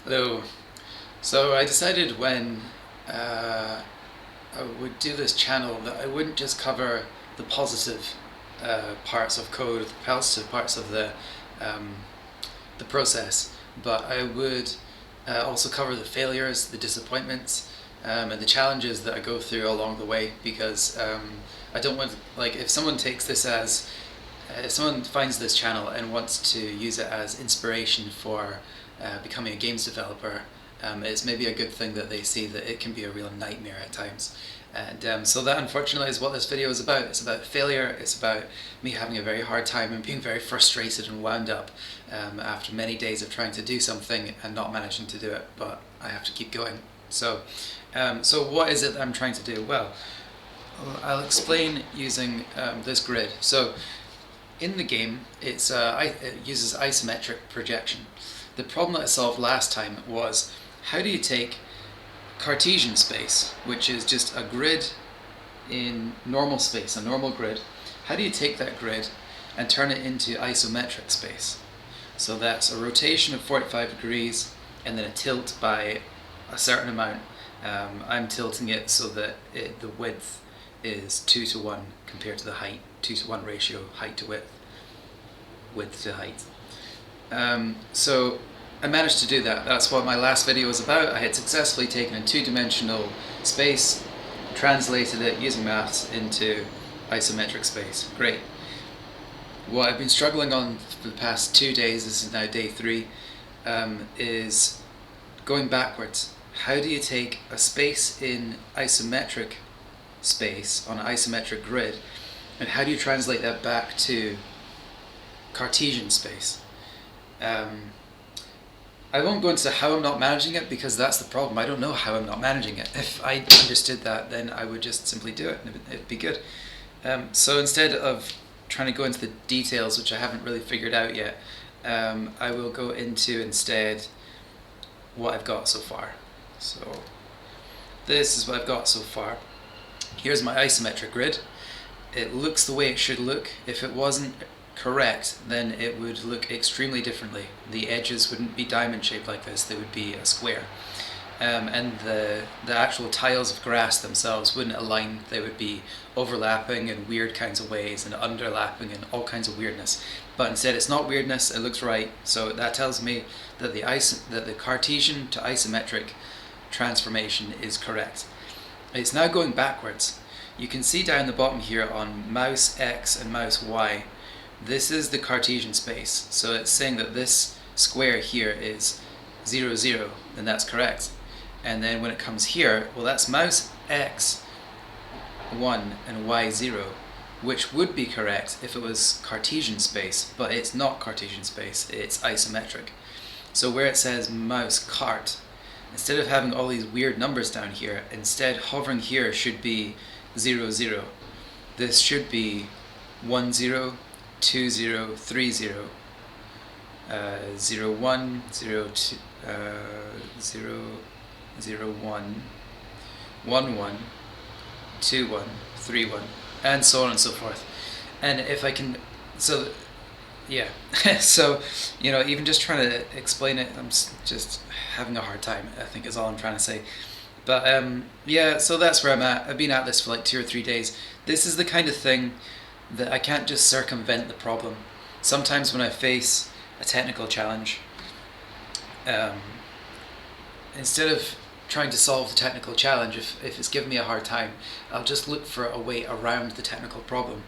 Hello. So I decided when I would do this channel that I wouldn't just cover the positive parts of code, the positive parts of um, the process, but I would also cover the failures, the disappointments, and the challenges that I go through along the way. Because I don't want, like, if someone takes this as if someone finds this channel and wants to use it as inspiration for becoming a games developer, it's maybe a good thing that they see that it can be a real nightmare at times. And so that unfortunately is what this video is about. It's about failure, it's about me having a very hard time and being very frustrated and wound up after many days of trying to do something and not managing to do it, but I have to keep going. So what is it that I'm trying to do? Well, I'll explain using this grid. So in the game, it uses isometric projection. The problem that I solved last time was, how do you take Cartesian space, which is just a grid in normal space, a normal grid, how do you take that grid and turn it into isometric space? So that's a rotation of 45 degrees and then a tilt by a certain amount. I'm tilting it so that the width is 2 to 1 compared to the height, 2 to 1 ratio, height to width, width to height. So I managed to do that. That's what my last video was about. I had successfully taken a two-dimensional space, translated it using maths into isometric space. Great. What I've been struggling on for the past 2 days, this is now day 3, is going backwards. How do you take a space in isometric space on an isometric grid, and how do you translate that back to Cartesian space? I won't go into how I'm not managing it, because that's the problem. I don't know how I'm not managing it. If I understood that, then I would just simply do it and it'd be good. So instead of trying to go into the details, which I haven't really figured out yet, I will go into instead what I've got so far. So this is what I've got so far. Here's my isometric grid. It looks the way it should look. If it wasn't correct, then it would look extremely differently. The edges wouldn't be diamond shaped like this, they would be a square. And the actual tiles of grass themselves wouldn't align, they would be overlapping in weird kinds of ways and underlapping and all kinds of weirdness. But instead it's not weirdness, it looks right, so that tells me that the Cartesian to isometric transformation is correct. It's now going backwards. You can see down the bottom here on mouse X and mouse Y, this is the Cartesian space. So it's saying that this square here is 0, 0, and that's correct. And then when it comes here, well, that's mouse X 1 and Y 0, which would be correct if it was Cartesian space, but it's not Cartesian space, it's isometric. So where it says mouse cart, instead of having all these weird numbers down here, instead hovering here should be 0, 0. This should be 1, 0, 2, 0, 3, 0, 0, 1, 0, 2, 0, 0, 1, 1, 1, 2, 1, 3, 1, and so on and so forth. And if I can, so yeah, so, you know, even just trying to explain it, I'm just having a hard time, I think is all I'm trying to say. But yeah, so that's where I'm at. I've been at this for like 2 or 3 days. This is the kind of thing that I can't just circumvent the problem. Sometimes when I face a technical challenge, instead of trying to solve the technical challenge, if it's giving me a hard time, I'll just look for a way around the technical problem.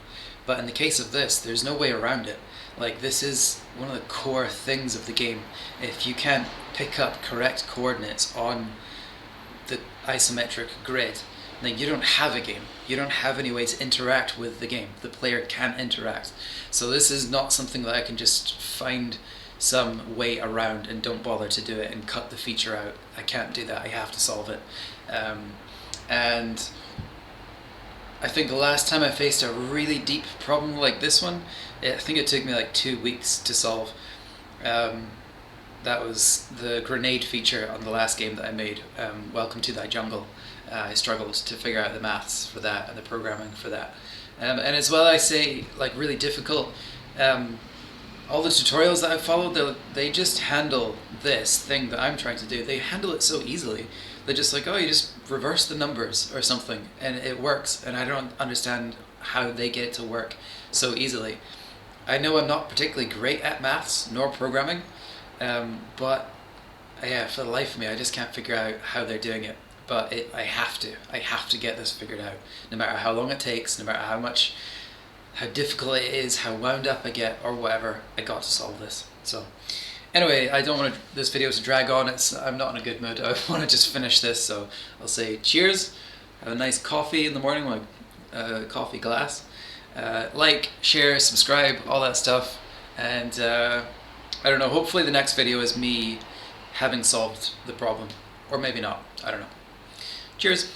But in the case of this, there's no way around it. Like, this is one of the core things of the game. If you can't pick up correct coordinates on the isometric grid, then you don't have a game. You don't have any way to interact with the game. The player can't interact. So this is not something that I can just find some way around and don't bother to do it and cut the feature out. I can't do that. I have to solve it. And I think the last time I faced a really deep problem like this one, I think it took me like 2 weeks to solve. That was the grenade feature on the last game that I made, Welcome to Thy Jungle. I struggled to figure out the maths for that and the programming for that. And as well, I say, like, really difficult. all the tutorials that I followed, they just handle this thing that I'm trying to do. They handle it so easily. They're just like, oh, you just reverse the numbers or something, and it works. And I don't understand how they get it to work so easily. I know I'm not particularly great at maths nor programming, but yeah, for the life of me, I just can't figure out how they're doing it. But I have to get this figured out, no matter how long it takes, no matter how difficult it is, how wound up I get, or whatever. I got to solve this. So, anyway, I don't want this video to drag on. I'm not in a good mood. I want to just finish this. So I'll say cheers. Have a nice coffee in the morning, like coffee glass. Like, share, subscribe, all that stuff. And I don't know. Hopefully, the next video is me having solved the problem, or maybe not. I don't know. Cheers.